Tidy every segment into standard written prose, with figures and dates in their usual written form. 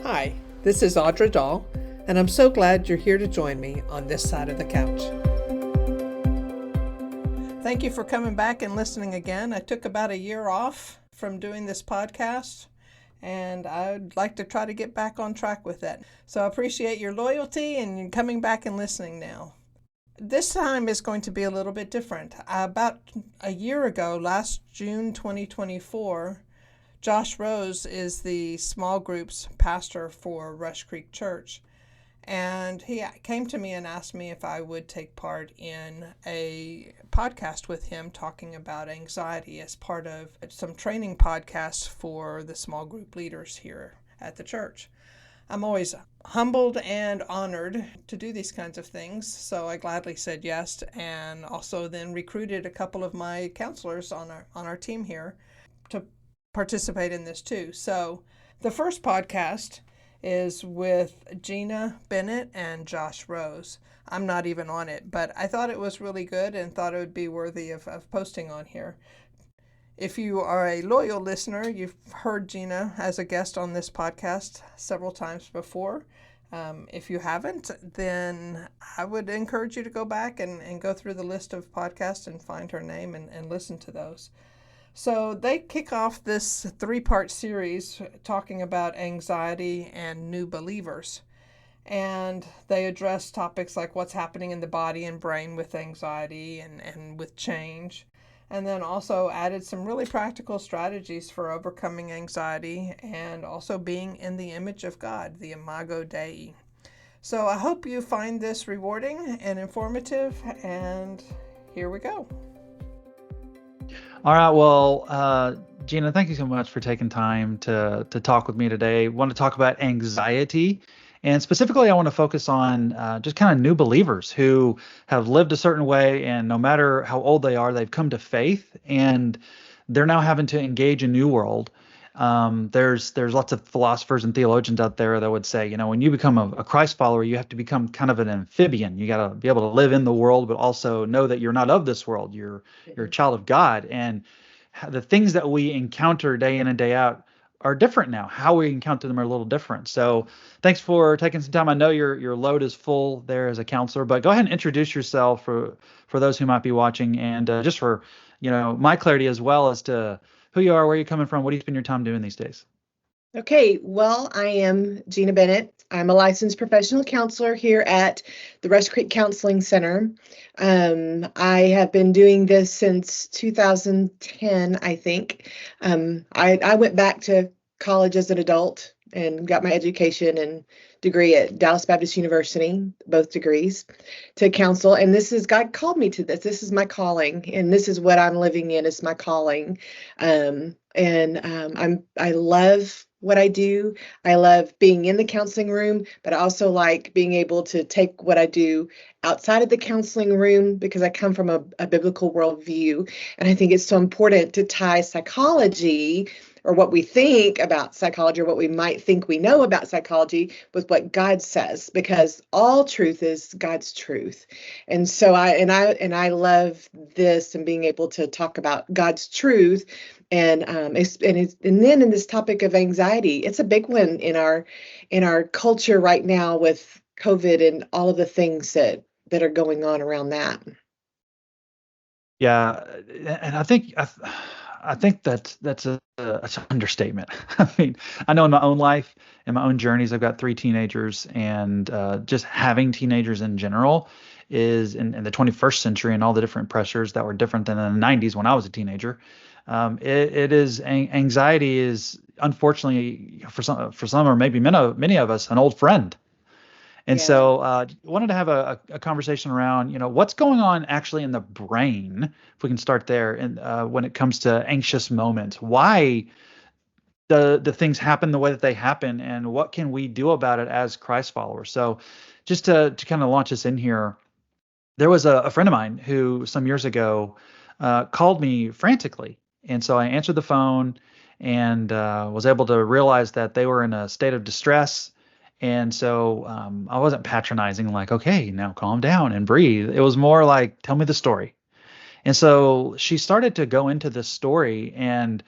Hi, this is Audra Dahl, and I'm so glad you're here to join me on this side of the couch. Thank you for coming back and listening again. I took about a year off from doing this podcast, and I'd like to try to get back on track with that. So I appreciate your loyalty and coming back and listening now. This time is going to be a little bit different. About a year ago, last June 2024, Josh Rose is the small groups pastor for Rush Creek Church. And he came to me and asked me if I would take part in a podcast with him talking about anxiety as part of some training podcasts for the small group leaders here at the church. I'm always humbled and honored to do these kinds of things, so I gladly said yes, and also then recruited a couple of my counselors on our team here to participate in this too. So the first podcast is with Jena Bennet and Josh Rose. I'm not even on it, but I thought it was really good and thought it would be worthy of posting on here. If you are a loyal listener, you've heard Jena as a guest on this podcast several times before. If you haven't, then I would encourage you to go back and go through the list of podcasts and find her name and listen to those. So they kick off this 3-part series talking about anxiety and new believers. And they address topics like what's happening in the body and brain with anxiety and with change. And then also added some really practical strategies for overcoming anxiety and also being in the image of God, the Imago Dei. So I hope you find this rewarding and informative, and here we go. All right. Well, Jena, thank you so much for taking time to talk with me today. I want to talk about anxiety. And specifically, I want to focus on just kind of new believers who have lived a certain way, and no matter how old they are, they've come to faith, and they're now having to engage a new world. There's lots of philosophers and theologians out there that would say, when you become a Christ follower, you have to become kind of an amphibian. You got to be able to live in the world, but also know that you're not of this world. You're a child of God, and the things that we encounter day in and day out are different now. How we encounter them are a little different. So thanks for taking some time. I know your load is full there as a counselor, but go ahead and introduce yourself for those who might be watching, and just for my clarity as well as to who you are, where you're coming from, what do you spend your time doing these days? Okay, well, I am Jena Bennet. I'm a licensed professional counselor here at the Rush Creek Counseling Center. I have been doing this since 2010, I think. I went back to college as an adult and got my education and degree at Dallas Baptist University, both degrees, to counsel. And God called me to this. This is my calling, and this is what I'm living in is my calling. I love what I do. I love being in the counseling room, but I also like being able to take what I do outside of the counseling room because I come from a biblical worldview. And I think it's so important to tie psychology, or what we think about psychology, or what we might think we know about psychology, with what God says, because all truth is God's truth. And so I love this and being able to talk about God's truth. And then in this topic of anxiety, it's a big one in our culture right now with COVID and all of the things that are going on around that. Yeah, and I think that's an understatement. I mean, I know in my own life, in my own journeys, I've got 3 teenagers, and just having teenagers in general is in the 21st century, and all the different pressures that were different than in the 90s when I was a teenager. Anxiety is, unfortunately, for some or maybe many of us, an old friend. And so wanted to have a conversation around, what's going on actually in the brain, if we can start there, and when it comes to anxious moments. Why the things happen the way that they happen, and what can we do about it as Christ followers? So just to kind of launch us in here, there was a friend of mine who some years ago called me frantically. And so I answered the phone and was able to realize that they were in a state of distress. And so I wasn't patronizing, like, okay, now calm down and breathe. It was more like, tell me the story. And so she started to go into this story, and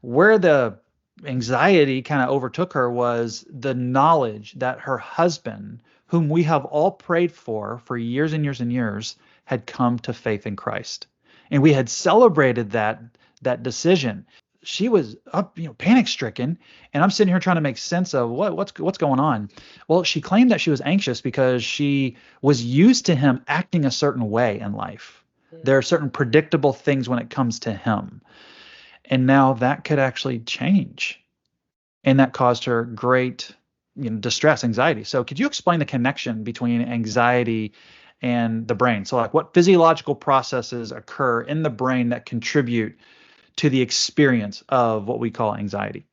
where the anxiety kind of overtook her was the knowledge that her husband, whom we have all prayed for years and years and years, had come to faith in Christ. And we had celebrated that decision. She was up, panic stricken, and I'm sitting here trying to make sense of what's going on. Well, she claimed that she was anxious because she was used to him acting a certain way in life. There are certain predictable things when it comes to him. And now that could actually change. And that caused her great, distress, anxiety. So could you explain the connection between anxiety and the brain? So like what physiological processes occur in the brain that contribute to the experience of what we call anxiety?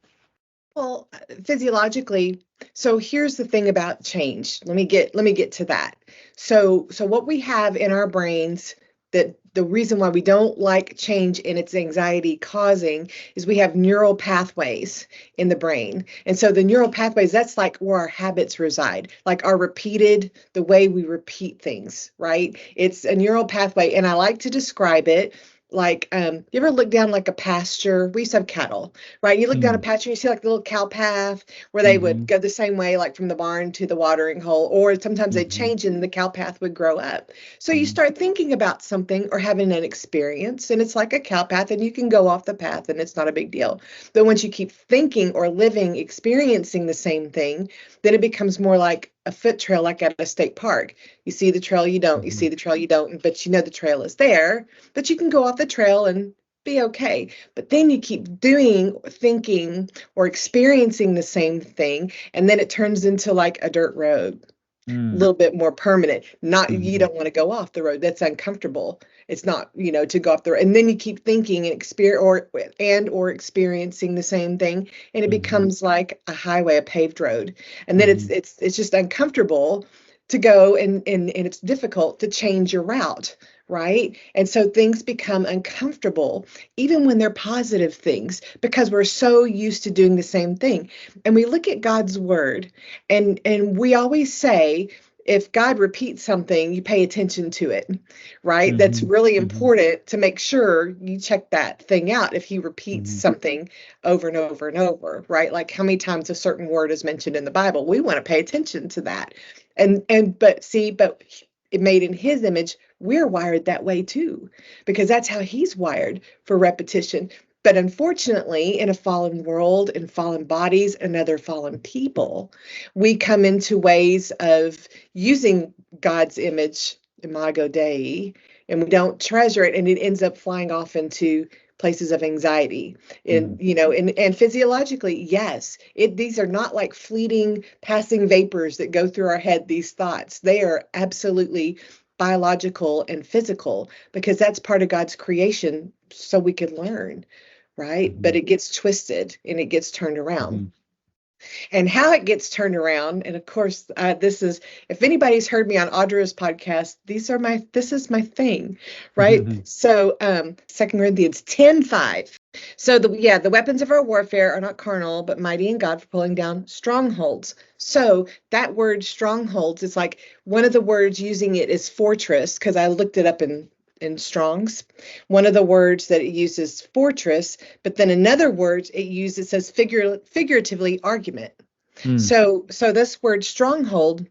Well, physiologically, so here's the thing about change. Let me get to that. So what we have in our brains, that the reason why we don't like change and its anxiety causing, is we have neural pathways in the brain. And so the neural pathways, that's like where our habits reside, like the way we repeat things, right? It's a neural pathway. And I like to describe it like, you ever look down like a pasture? We used to have cattle, right? You look down a pasture, you see like the little cow path where they would go the same way, like from the barn to the watering hole, or sometimes they'd change and the cow path would grow up. So you start thinking about something or having an experience, and it's like a cow path, and you can go off the path and it's not a big deal. But once you keep thinking or living, experiencing the same thing, then it becomes more like a foot trail, like at a state park. You see the trail, you don't, you see the trail, you don't, but you know the trail is there, but you can go off the trail and be okay. But then you keep doing, thinking, or experiencing the same thing, and then it turns into like a dirt road, a little bit more permanent. Not, you don't want to go off the road. That's uncomfortable. It's not, to go off the road. And then you keep thinking and or experiencing the same thing, and it becomes like a highway, a paved road. And then it's just uncomfortable to go, and it's difficult to change your route, right? And so things become uncomfortable, even when they're positive things, because we're so used to doing the same thing. And we look at God's word, and we always say, if God repeats something, you pay attention to it, right? That's really important to make sure you check that thing out. If he repeats something over and over and over, right? Like how many times a certain word is mentioned in the Bible, we want to pay attention to that. But it made in his image, we're wired that way too, because that's how he's wired, for repetition. But unfortunately, in a fallen world, in fallen bodies, and other fallen people, we come into ways of using God's image, imago Dei, and we don't treasure it, and it ends up flying off into places of anxiety. And physiologically, yes, these are not like fleeting, passing vapors that go through our head, these thoughts. They are absolutely biological and physical, because that's part of God's creation, so we can learn, right? But it gets twisted and it gets turned around. And how it gets turned around, and of course, this is, if anybody's heard me on Audra's podcast, this is my thing, right? So 2 Corinthians 10:5. So the weapons of our warfare are not carnal, but mighty in God for pulling down strongholds. So that word strongholds is like, one of the words using it is fortress, because I looked it up in Strong's. One of the words that it uses fortress, but then another word it uses says figuratively argument. So this word stronghold,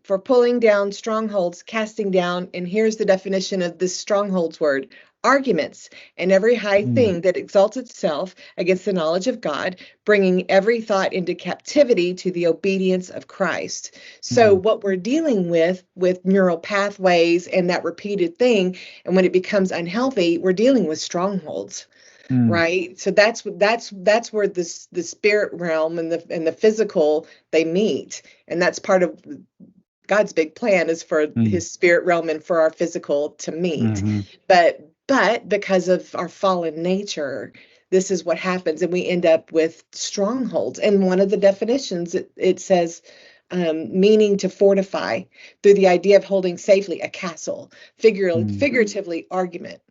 for pulling down strongholds, casting down, and here's the definition of this strongholds word: arguments and every high thing that exalts itself against the knowledge of God, bringing every thought into captivity to the obedience of Christ. So what we're dealing with neural pathways and that repeated thing, and when it becomes unhealthy, we're dealing with strongholds. Right. So that's where the spirit realm and the physical, they meet. And that's part of God's big plan, is for his spirit realm and for our physical to meet. But because of our fallen nature, this is what happens, and we end up with strongholds. And one of the definitions, it says, meaning to fortify through the idea of holding safely, a castle, figuratively argument,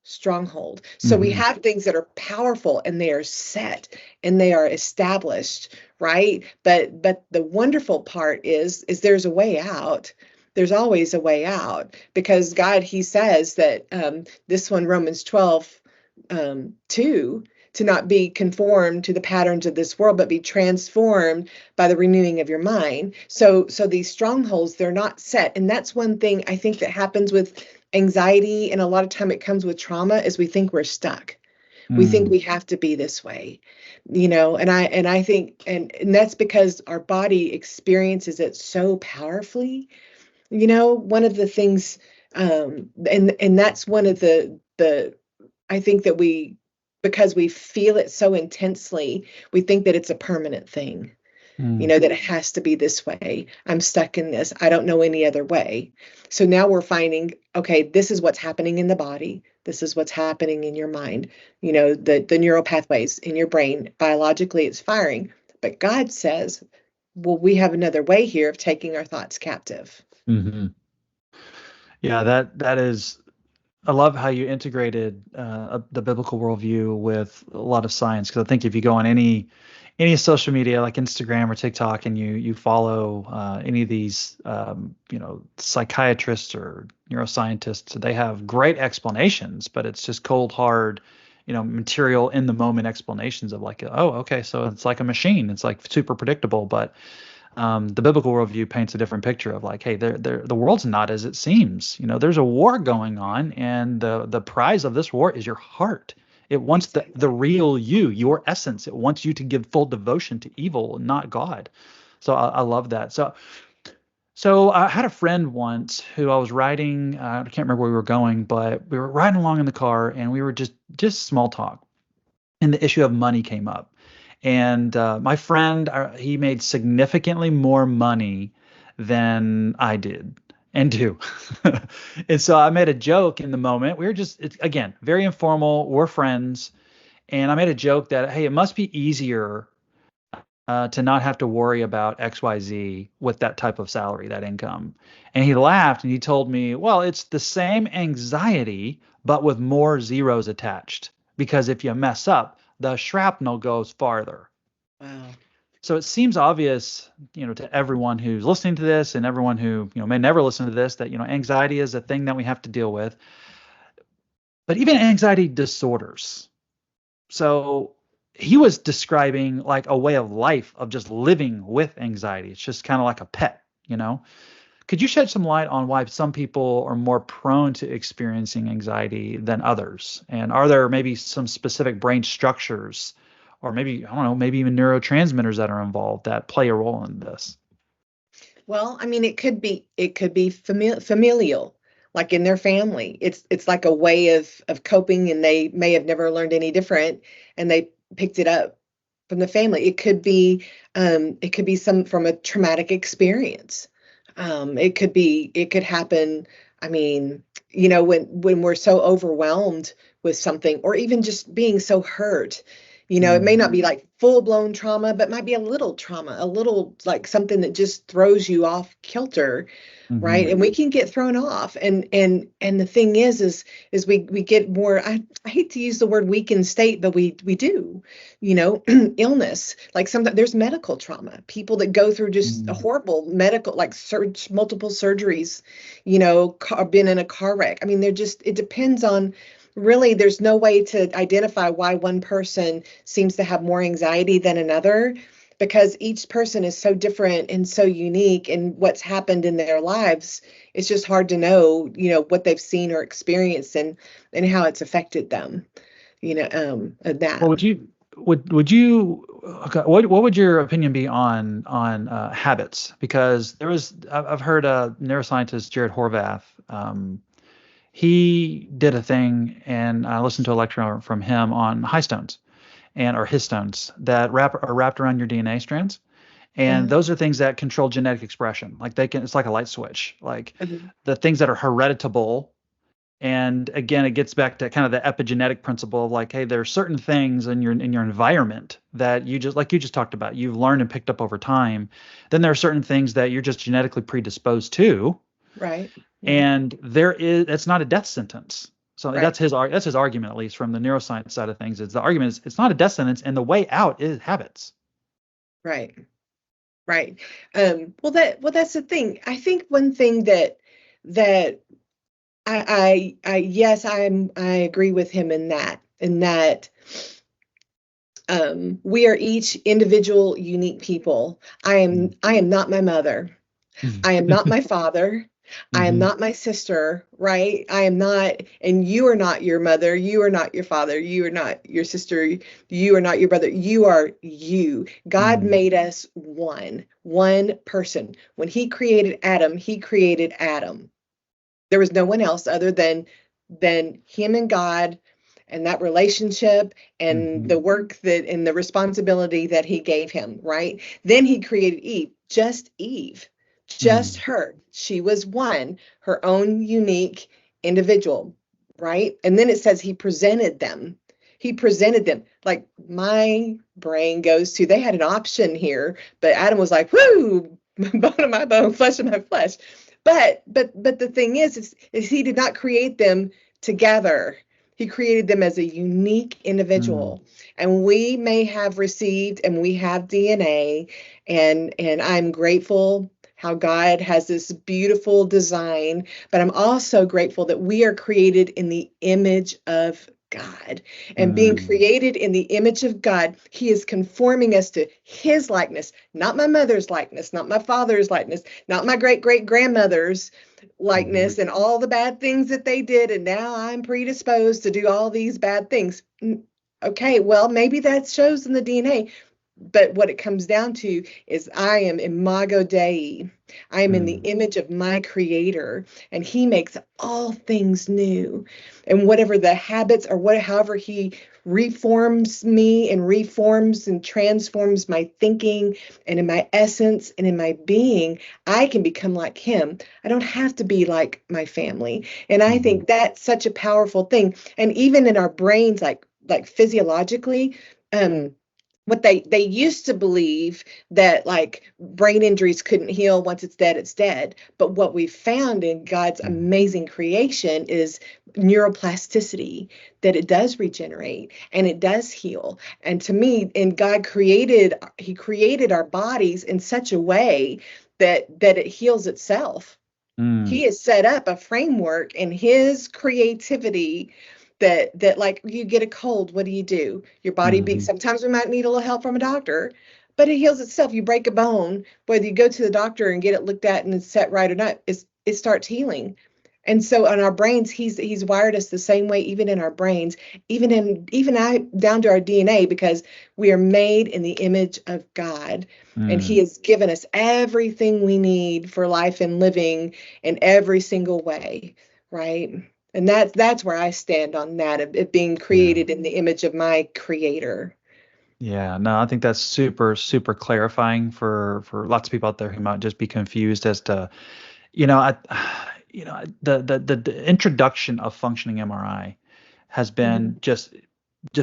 stronghold. So we have things that are powerful, and they are set and they are established, right? But the wonderful part is there's a way out. There's always a way out, because God, he says that this one, Romans 12, 2, to not be conformed to the patterns of this world, but be transformed by the renewing of your mind. So these strongholds, they're not set. And that's one thing I think that happens with anxiety, and a lot of time it comes with trauma, is we think we're stuck. We think we have to be this way, and I think, and that's because our body experiences it so powerfully. One of the things, and that's one of the I think that because we feel it so intensely, we think that it's a permanent thing. That it has to be this way. I'm stuck in this. I don't know any other way. So now we're finding, okay, this is what's happening in the body. This is what's happening in your mind. The neural pathways in your brain, biologically it's firing. But God says, well, we have another way here of taking our thoughts captive. Mm-hmm. Yeah, that is. I love how you integrated the biblical worldview with a lot of science, because I think if you go on any social media like Instagram or TikTok and you follow any of these psychiatrists or neuroscientists, they have great explanations, but it's just cold hard material in the moment explanations of like, oh, okay, so it's like a machine, it's like super predictable. But the biblical worldview paints a different picture of like, hey, the world's not as it seems. There's a war going on, and the prize of this war is your heart. It wants the real you, your essence. It wants you to give full devotion to evil, not God. So I love that. So I had a friend once who I was riding. I can't remember where we were going, but we were riding along in the car, and we were just small talk, and the issue of money came up. And my friend, he made significantly more money than I did and do. And so I made a joke in the moment. We were again, very informal. We're friends. And I made a joke that, hey, it must be easier to not have to worry about XYZ with that type of salary, that income. And he laughed and he told me, well, it's the same anxiety, but with more zeros attached. Because if you mess up, the shrapnel goes farther. Wow. So it seems obvious, to everyone who's listening to this and everyone who, may never listen to this, that, anxiety is a thing that we have to deal with. But even anxiety disorders. So he was describing like a way of life of just living with anxiety. It's just kind of like a pet, Could you shed some light on why some people are more prone to experiencing anxiety than others? And are there maybe some specific brain structures, or maybe, I don't know, maybe even neurotransmitters that are involved that play a role in this? Well, I mean, it could be familial, like in their family. It's like a way of coping, and they may have never learned any different, and they picked it up from the family. It could be some from a traumatic experience. It could happen. I mean, when we're so overwhelmed with something, or even just being so hurt, it may not be like full blown trauma, but might be a little trauma, a little like something that just throws you off kilter. Right. And we can get thrown off. And the thing is we get more, I hate to use the word weakened state, but we do, illness. Like sometimes there's medical trauma, people that go through just a horrible medical, like multiple surgeries, been in a car wreck. I mean, it depends on, really, there's no way to identify why one person seems to have more anxiety than another, because each person is so different and so unique in what's happened in their lives. It's just hard to know, what they've seen or experienced and how it's affected them, that. Well, would you, okay, what would your opinion be on habits? Because I've heard neuroscientist Jared Horvath, he did a thing, and I listened to a lecture from him on high stones or histones that are wrapped around your DNA strands. And those are things that control genetic expression. Like it's like a light switch, like the things that are hereditable. And again, it gets back to kind of the epigenetic principle of like, hey, there are certain things in your environment that you just talked about, you've learned and picked up over time. Then there are certain things that you're just genetically predisposed to. Right. And it's not a death sentence. So right. That's his argument, at least from the neuroscience side of things. The argument is it's not a death sentence, and the way out is habits. Right. Right. Well, that's the thing. I think one thing that I yes, I agree with him in that We are each individual, unique people. I am not my mother. I am not my father. I am Mm-hmm. not my sister, right? I am not, and you are not your mother. You are not your father. You are not your sister. You are not your brother. You are you. God Mm-hmm. made us one person. When He created Adam, He created Adam. There was no one else other than Him and God, and that relationship and Mm-hmm. the work that and the responsibility that He gave him, right? Then He created Eve, just her. She was one, her own unique individual, right? And then it says He presented them. He presented them. Like, my brain goes to, they had an option here, but Adam was like, whoo, bone of my bone, flesh of my flesh. But the thing is He did not create them together. He created them as a unique Mm-hmm. individual. And we may have received, and we have DNA, and I'm grateful how God has this beautiful design, but I'm also grateful that we are created in the image of God. And being Mm-hmm. created in the image of God, He is conforming us to His likeness, not my mother's likeness, not my father's likeness, not my great great grandmother's likeness and all the bad things that they did. And now I'm predisposed to do all these bad things. Okay, well, maybe that shows in the DNA. But what it comes down to is I am imago Dei. I am in the Mm-hmm. image of my creator, and He makes all things new. And whatever the habits or however He reforms me and reforms and transforms my thinking and in my essence and in my being, I can become like Him. I don't have to be like my family. And I Mm-hmm. think that's such a powerful thing. And even in our brains, like physiologically, what they used to believe that like brain injuries couldn't heal. Once it's dead. But what we found in God's amazing creation is neuroplasticity, that it does regenerate and it does heal. And to me, and He created our bodies in such a way that it heals itself. Mm-hmm. He has set up a framework in His creativity that like, you get a cold, what do? Your body beats. Mm-hmm. Sometimes we might need a little help from a doctor, but it heals itself. You break a bone, whether you go to the doctor and get it looked at and it's set right or not, it starts healing. And so on our brains, he's wired us the same way, even in our brains, even I down to our DNA, because we are made in the image of God. And He has given us everything we need for life and living in every single way, right? And that's where I stand on that, of it being Yeah. created in the image of my creator. Yeah, no, I think that's super, super clarifying for lots of people out there who might just be confused as to, I, the introduction of functioning MRI has Mhm. been just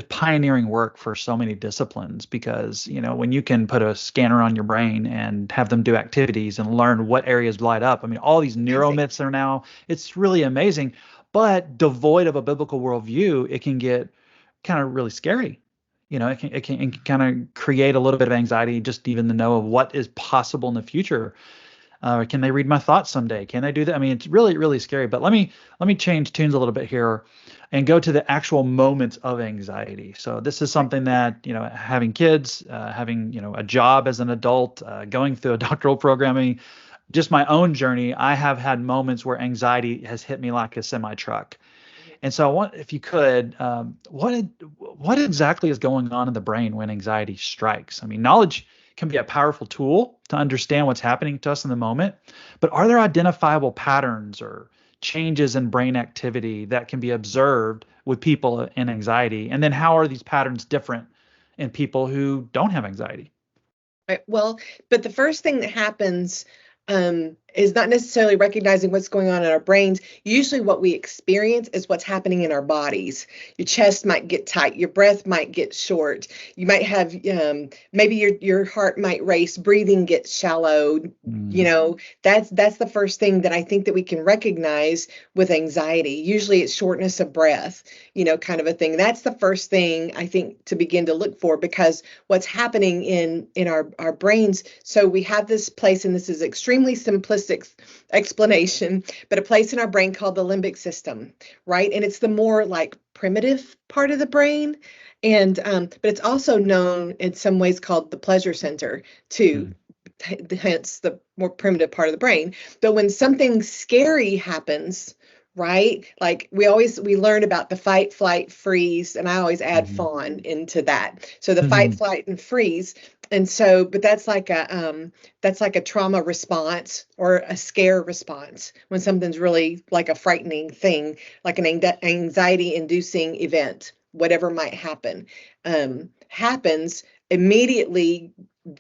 pioneering work for so many disciplines because, when you can put a scanner on your brain and have them do activities and learn what areas light up. I mean, all these Amazing. neuromyths are now, it's really amazing, but devoid of a biblical worldview, it can get kind of really scary. It can kind of create a little bit of anxiety just even to know of what is possible in the future. Can they read my thoughts someday? Can they do that? I mean, it's really, really scary. But let me change tunes a little bit here and go to the actual moments of anxiety. So this is Right. something that, having kids, having, a job as an adult, going through a doctoral programming, just my own journey, I have had moments where anxiety has hit me like a semi truck. And so I want, if you could, what exactly is going on in the brain when anxiety strikes? I mean, knowledge can be a powerful tool to understand what's happening to us in the moment, but are there identifiable patterns or changes in brain activity that can be observed with people in anxiety? And then how are these patterns different in people who don't have anxiety? Right. Well, but the first thing that happens is not necessarily recognizing what's going on in our brains. Usually, what we experience is what's happening in our bodies. Your chest might get tight, your breath might get short. You might have maybe your heart might race, breathing gets shallow. Mm, That's the first thing that I think that we can recognize with anxiety. Usually, it's shortness of breath, kind of a thing. That's the first thing I think to begin to look for, because what's happening in our brains. So we have this place, and this is extremely simplistic simplistic explanation, but a place in our brain called the limbic system, right? And it's the more like primitive part of the brain. And but it's also known in some ways called the pleasure center too, hence the more primitive part of the brain. But when something scary happens, right? Like we learn about the fight, flight, freeze, and I always add fawn into that. So the fight, flight, and freeze. And so, but that's like a trauma response or a scare response when something's really like a frightening thing, like an anxiety-inducing event, whatever might happens immediately.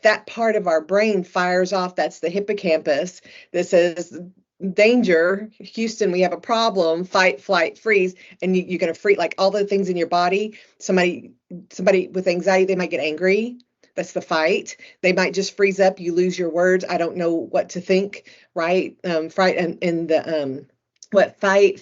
That part of our brain fires off. That's the hippocampus that says, danger, Houston, we have a problem, fight, flight, freeze. And you're going to freeze, like all the things in your body. Somebody with anxiety, they might get angry. That's the fight. They might just freeze up. You lose your words. I don't know what to think, right? Fright and the fight,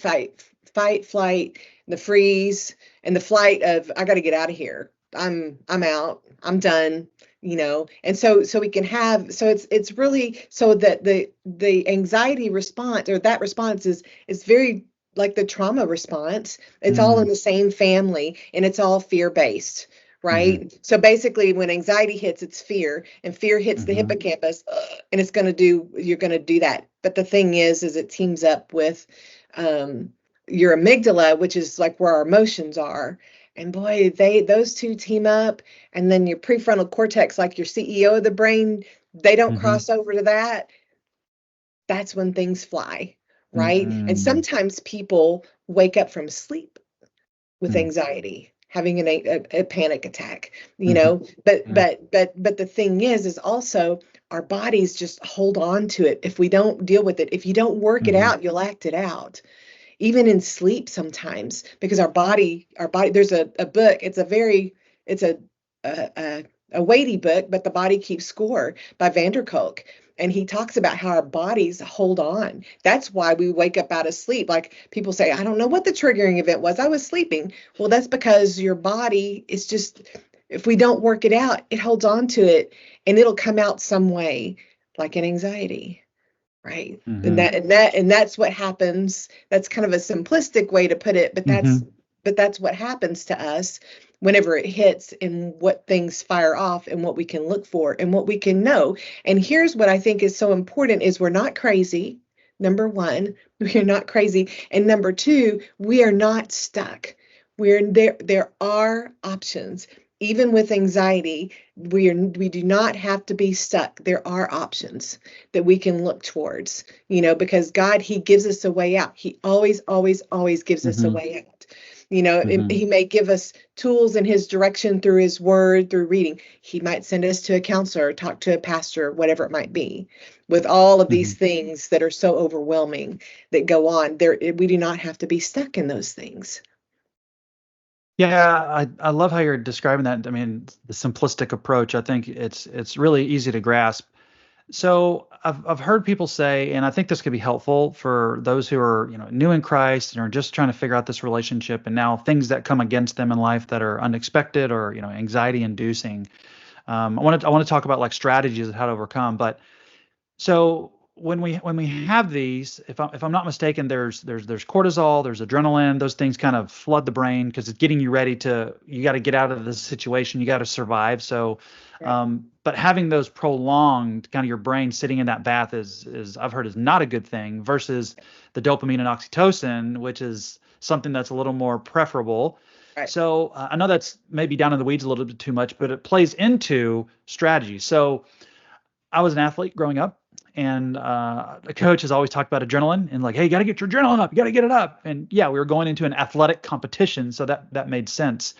flight, the freeze, and the flight of I got to get out of here. I'm out. I'm done. And so we can have, so it's really so that the anxiety response or that response is very like the trauma response. It's all in the same family, and it's all fear-based, right? So basically when anxiety hits, it's fear, and fear hits the hippocampus, and you're going to do that. But the thing is it teams up with your amygdala, which is like where our emotions are. And boy, those two team up, and then your prefrontal cortex, like your CEO of the brain, they don't cross over to that. That's when things fly, right? And sometimes people wake up from sleep with anxiety, having a panic attack, But the thing is also our bodies just hold on to it if we don't deal with it. If you don't work it out, you'll act it out. Even in sleep sometimes, because our body, there's a book, it's a weighty book, but The Body Keeps Score by Vanderkolk. And he talks about how our bodies hold on. That's why we wake up out of sleep. Like people say, I don't know what the triggering event was. I was sleeping. Well, that's because your body is just, if we don't work it out, it holds on to it and it'll come out some way, like an anxiety. Right. And that's what happens. That's kind of a simplistic way to put it, but that's what happens to us whenever it hits, and what things fire off, and what we can look for, and what we can know. And here's what I think is so important is we're not crazy. Number one, we're not crazy. And number two, we are not stuck. There are options. Even with anxiety, we do not have to be stuck. There are options that we can look towards, because God, he gives us a way out. He always, always, always gives us a way out. He may give us tools in his direction through his word, through reading. He might send us to a counselor, talk to a pastor, whatever it might be. With all of these things that are so overwhelming that go on, we do not have to be stuck in those things. Yeah, I love how you're describing that. I mean, the simplistic approach, I think it's really easy to grasp. So I've heard people say, and I think this could be helpful for those who are, new in Christ and are just trying to figure out this relationship, and now things that come against them in life that are unexpected or, anxiety inducing. I want to talk about like strategies of how to overcome. But so when we have these, if I'm not mistaken, there's cortisol, there's adrenaline, those things kind of flood the brain because it's getting you ready you got to get out of this situation, you got to survive. So, but having those prolonged, kind of your brain sitting in that bath is I've heard is not a good thing, versus the dopamine and oxytocin, which is something that's a little more preferable. Right. So I know that's maybe down in the weeds a little bit too much, but it plays into strategy. So I was an athlete growing up. And the coach has always talked about adrenaline and like, hey, you got to get your adrenaline up. You got to get it up. And yeah, we were going into an athletic competition, so that made sense.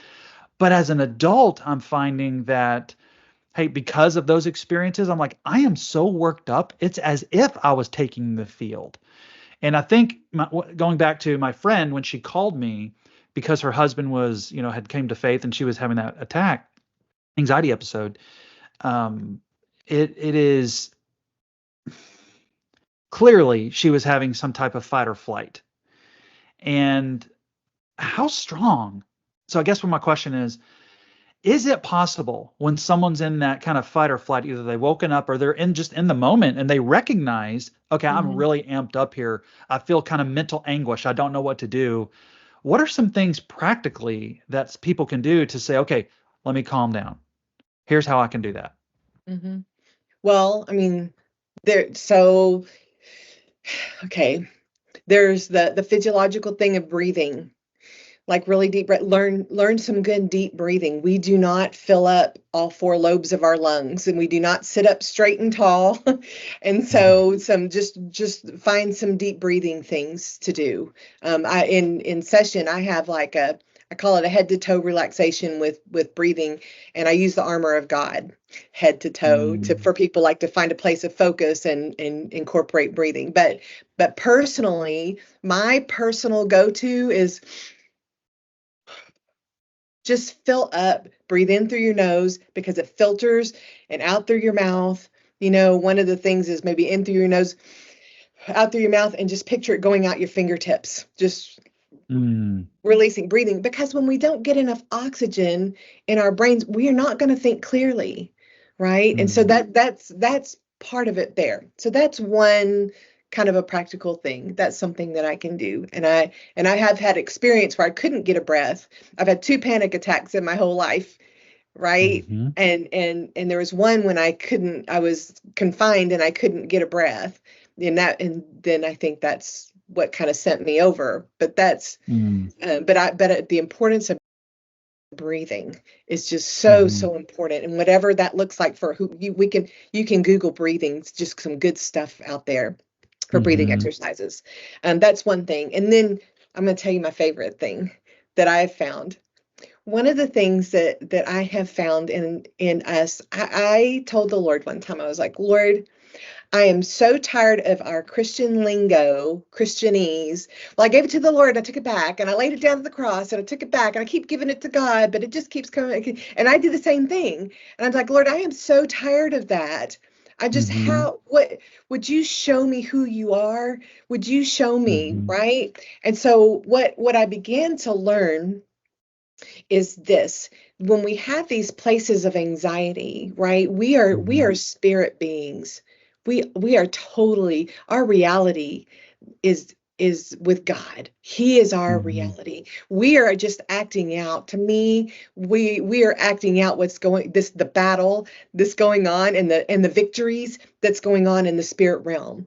But as an adult, I'm finding that, hey, because of those experiences, I'm like, I am so worked up. It's as if I was taking the field. And I think going back to my friend, when she called me because her husband was, had came to faith and she was having that anxiety episode, it is clearly she was having some type of fight or flight. And how strong? So I guess what my question is, Is it possible when someone's in that kind of fight or flight, either they've woken up or they're just in the moment and they recognize, okay, I'm really amped up here. I feel kind of mental anguish. I don't know what to do. What are some things practically that people can do to say, okay, let me calm down. Here's how I can do that. Mm-hmm. Well, I mean, so, okay, there's the physiological thing of breathing, like really deep breath. Learn some good deep breathing. We do not fill up all four lobes of our lungs, and we do not sit up straight and tall. And so just find some deep breathing things to do. In session, I have like I call it a head to toe relaxation with breathing, and I use the armor of God, head to toe, for people like to find a place of focus and incorporate breathing. But personally, my personal go-to is just fill up, breathe in through your nose because it filters, and out through your mouth. One of the things is maybe in through your nose, out through your mouth, and just picture it going out your fingertips. Just releasing, breathing, because when we don't get enough oxygen in our brains, we are not going to think clearly, right? And so that's part of it there. So that's one kind of a practical thing. That's something that I can do. And I have had experience where I couldn't get a breath. I've had 2 panic attacks in my whole life, right? And there was one when I was confined and I couldn't get a breath. And then I think that's what kind of sent me over. But that's but the importance of breathing is just so important. And whatever that looks like for you can Google breathing. It's just some good stuff out there for breathing exercises. That's one thing. And then I'm going to tell you my favorite thing that I've found. One of the things that I have found in us, I told the Lord one time, I was like, Lord, I am so tired of our Christian lingo, Christianese. Well, I gave it to the Lord, I took it back, and I laid it down at the cross, and I took it back, and I keep giving it to God, but it just keeps coming. And I do the same thing. And I'm like, Lord, I am so tired of that. I just, what would you show me who you are? Would you show me, right? And so what I began to learn is this: when we have these places of anxiety, right? We are spirit beings. We are totally, our reality is with God. He is our reality. We are just acting out. To me, we are acting out the battle that's going on, and the victories that's going on in the spirit realm.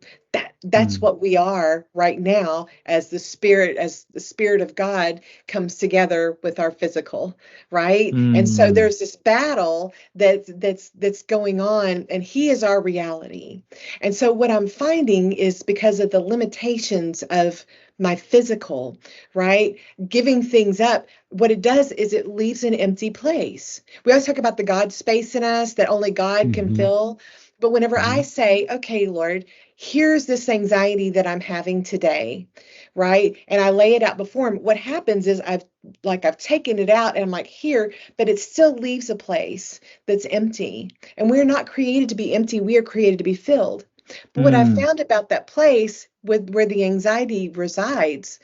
That's what we are right now, as the spirit of God comes together with our physical, right? And so there's this battle that's going on, and He is our reality. And so what I'm finding is, because of the limitations of my physical, right, giving things up, what it does is it leaves an empty place. We always talk about the God space in us that only God can fill. But whenever I say, okay, Lord, here's this anxiety that I'm having today, right? And I lay it out before Him, what happens is I've taken it out, and I'm like, here, but it still leaves a place that's empty. And we're not created to be empty. We are created to be filled. But what I found about that place where the anxiety resides,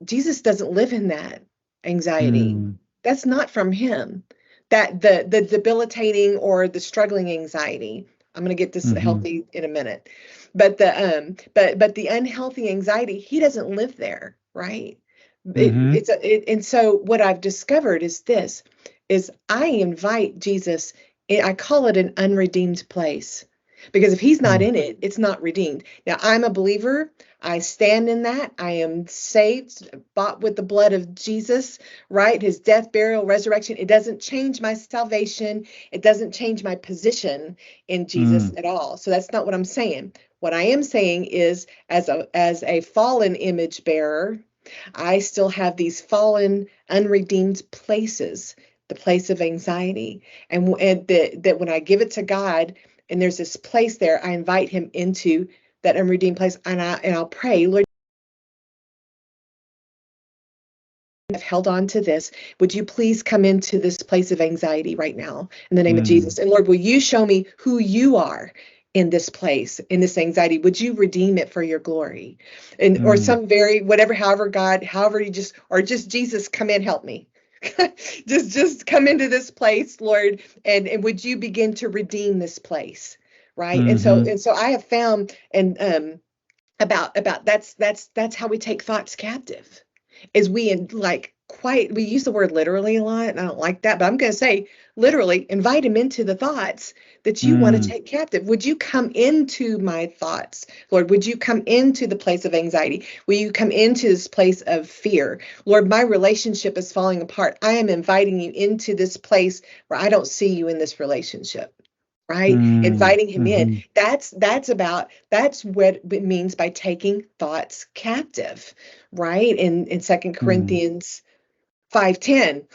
Jesus doesn't live in that anxiety. That's not from Him. That the debilitating or the struggling anxiety. I'm going to get this healthy in a minute. But the unhealthy anxiety, He doesn't live there, right? And so what I've discovered is this: is I invite Jesus. I call it an unredeemed place. Because if He's not in it, it's not redeemed. Now, I'm a believer. I stand in that. I am saved, bought with the blood of Jesus, right? His death, burial, resurrection. It doesn't change my salvation. It doesn't change my position in Jesus at all. So that's not what I'm saying. What I am saying is, as a fallen image bearer, I still have these fallen, unredeemed places, the place of anxiety. And that when I give it to God, and there's this place there, I invite Him into that unredeemed place, and I'll pray, Lord, I've held on to this. Would you please come into this place of anxiety right now in the name of Jesus? And Lord, will you show me who you are in this place, in this anxiety? Would you redeem it for your glory? And or some however God, however you just Jesus, come in, help me. just come into this place, Lord, and would you begin to redeem this place, right? And so I have found, and about that's how we take thoughts captive, is we use the word literally a lot, and I don't like that, but I'm going to say literally invite him into the thoughts that you want to take captive. Would you come into my thoughts, Lord? Would you come into the place of anxiety? Will you come into this place of fear? Lord, my relationship is falling apart. I am inviting you into this place where I don't see you in this relationship. Right? Inviting him in. That's what it means by taking thoughts captive, right? In 2 Corinthians 5:10,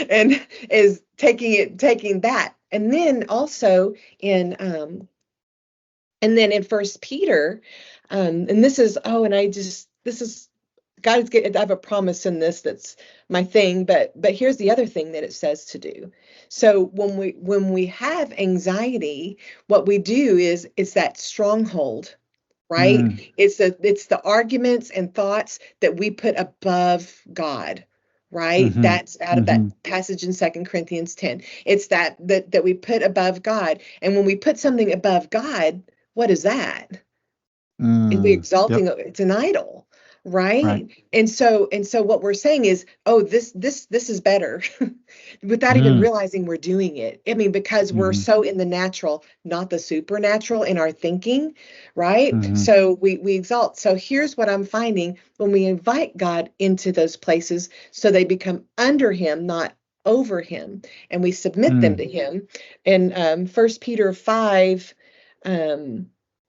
and is taking that. And then also in 1 Peter, and this is, God is getting, I have a promise in this that's my thing, but here's the other thing that it says to do. So when we have anxiety, what we do is it's that stronghold, right? It's the arguments and thoughts that we put above God, right? That's out of that passage in 2 Corinthians 10. It's that we put above God. And when we put something above God, what is that? If we exalting, it's an idol, right? And so what we're saying is, oh, this is better, without even realizing we're doing it. I mean, because we're so in the natural, not the supernatural in our thinking, right? So we exalt. So here's what I'm finding when we invite God into those places, so they become under him, not over him, and we submit them to him. In 1 Peter 5,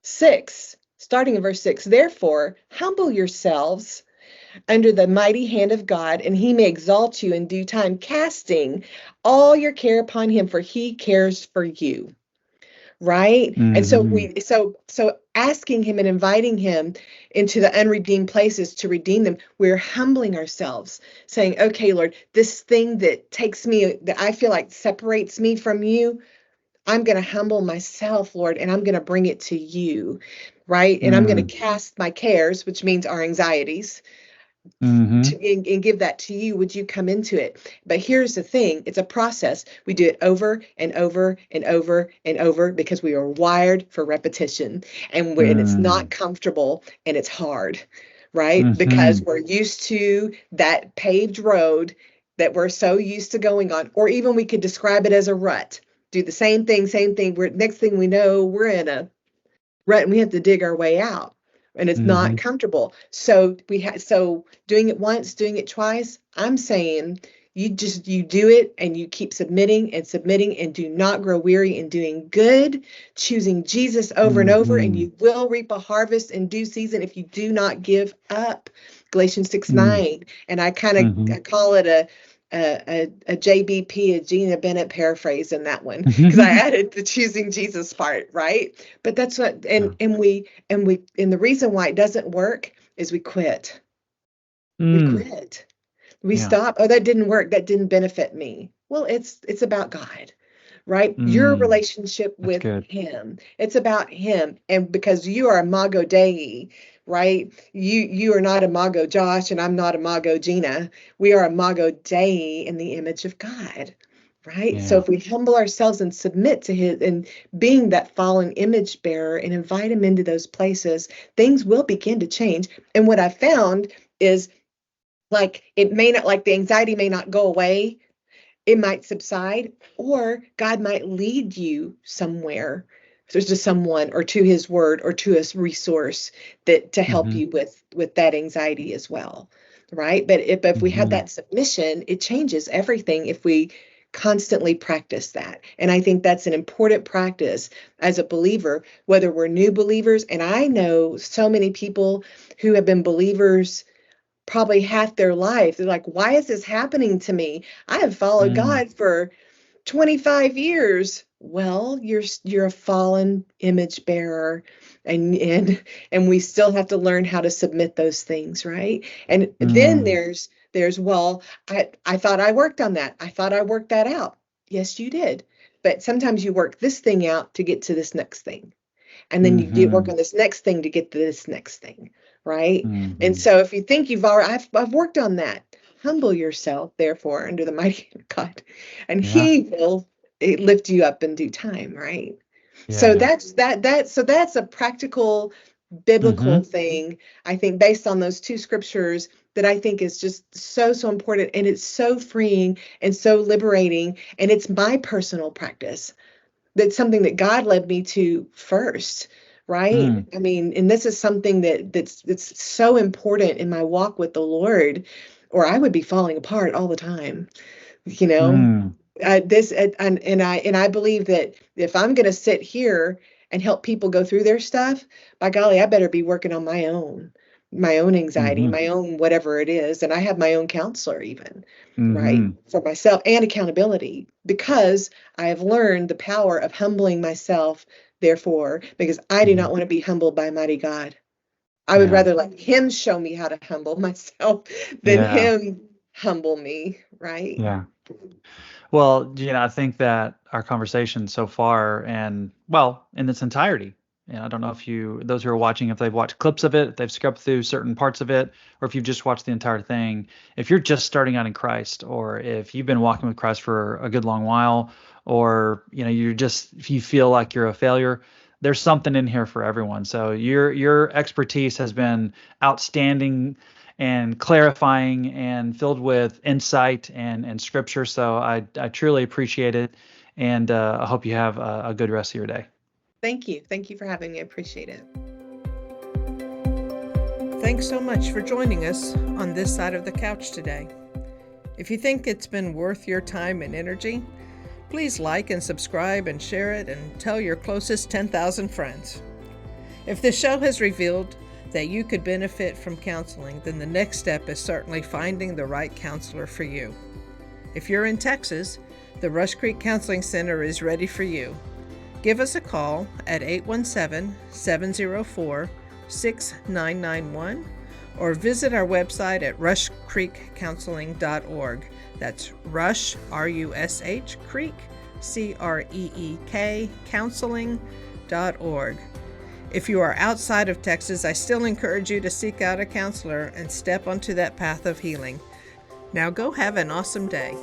6. Starting in verse 6, therefore, humble yourselves under the mighty hand of God, and he may exalt you in due time, casting all your care upon him, for he cares for you. Right? And so asking him and inviting him into the unredeemed places to redeem them, we're humbling ourselves, saying, okay, Lord, this thing that that I feel like separates me from you, I'm going to humble myself, Lord, and I'm going to bring it to you, right? And I'm going to cast my cares, which means our anxieties, and give that to you. Would you come into it? But here's the thing. It's a process. We do it over and over and over and over, because we are wired for repetition, and it's not comfortable, and it's hard, right? Because we're used to that paved road that we're so used to going on, or even we could describe it as a rut. Do the same thing. Next thing we know, we're in a rut, and we have to dig our way out, and it's not comfortable. So so doing it once, doing it twice, I'm saying you do it, and you keep submitting, and do not grow weary in doing good, choosing Jesus over and over, and you will reap a harvest in due season if you do not give up. Galatians 6:9. And I kind of call it a JBP, a Jena Bennet paraphrase in that one, because I added the choosing Jesus part, right? But that's what, and the reason why it doesn't work is we quit. We quit. We stop. Oh, that didn't work. That didn't benefit me. Well, it's about God, right? Your relationship with him. It's about him. And because you are Imago Dei, right? You are not Imago Josh, and I'm not Imago Jena. We are Imago Dei in the image of God, right? Yeah. So if we humble ourselves and submit to his, and being that fallen image bearer, and invite him into those places, things will begin to change. And what I found is, like, it may not, like the anxiety may not go away. It might subside, or God might lead you somewhere. There's to someone, or to his word, or to a resource that to help you with that anxiety as well, right? But if we have that submission, it changes everything if we constantly practice that. And I think that's an important practice as a believer, whether we're new believers. And I know so many people who have been believers probably half their life. They're like, why is this happening to me? I have followed God for 25 years. Well, you're a fallen image bearer, and we still have to learn how to submit those things, right? And then there's well, I thought I worked on that. I thought I worked that out. Yes, you did. But sometimes you work this thing out to get to this next thing. And then you work on this next thing to get to this next thing, right? And so if you think I've worked on that, humble yourself, therefore, under the mighty hand of God, and Yeah. He will lift you up in due time, right? So Yeah. that's a practical biblical thing, I think, based on those two scriptures, that I think is just so important, and it's so freeing and so liberating, and it's my personal practice. That's something that God led me to first, right? Mm. I mean, and this is something that's so important in my walk with the Lord, or I would be falling apart all the time, you know. Mm. This and I believe that if I'm going to sit here and help people go through their stuff, by golly, I better be working on my own anxiety, Mm-hmm. my own whatever it is, and I have my own counselor even, right, Mm-hmm. for myself, and accountability, because I have learned the power of humbling myself. Therefore, because I do not want to be humbled by mighty God. I would Yeah. rather let Him show me how to humble myself than Yeah. Him humble me, right? Yeah. Well, I think that our conversation so far, and well, in its entirety, and I don't know if those who are watching, if they've watched clips of it, if they've scrubbed through certain parts of it, or if you've just watched the entire thing, if you're just starting out in Christ, or if you've been walking with Christ for a good long while, or if you feel like you're a failure, there's something in here for everyone. So your expertise has been outstanding and clarifying and filled with insight and scripture. So I truly appreciate it. And I hope you have a good rest of your day. Thank you. Thank you for having me. I appreciate it. Thanks so much for joining us on this side of the couch today. If you think it's been worth your time and energy, please like and subscribe and share it and tell your closest 10,000 friends. If this show has revealed that you could benefit from counseling, then the next step is certainly finding the right counselor for you. If you're in Texas, the Rush Creek Counseling Center is ready for you. Give us a call at 817-704-6991 or visit our website at rushcreekcounseling.org. That's Rush, R-U-S-H, Creek, C-R-E-E-K, counseling.org. If you are outside of Texas, I still encourage you to seek out a counselor and step onto that path of healing. Now go have an awesome day.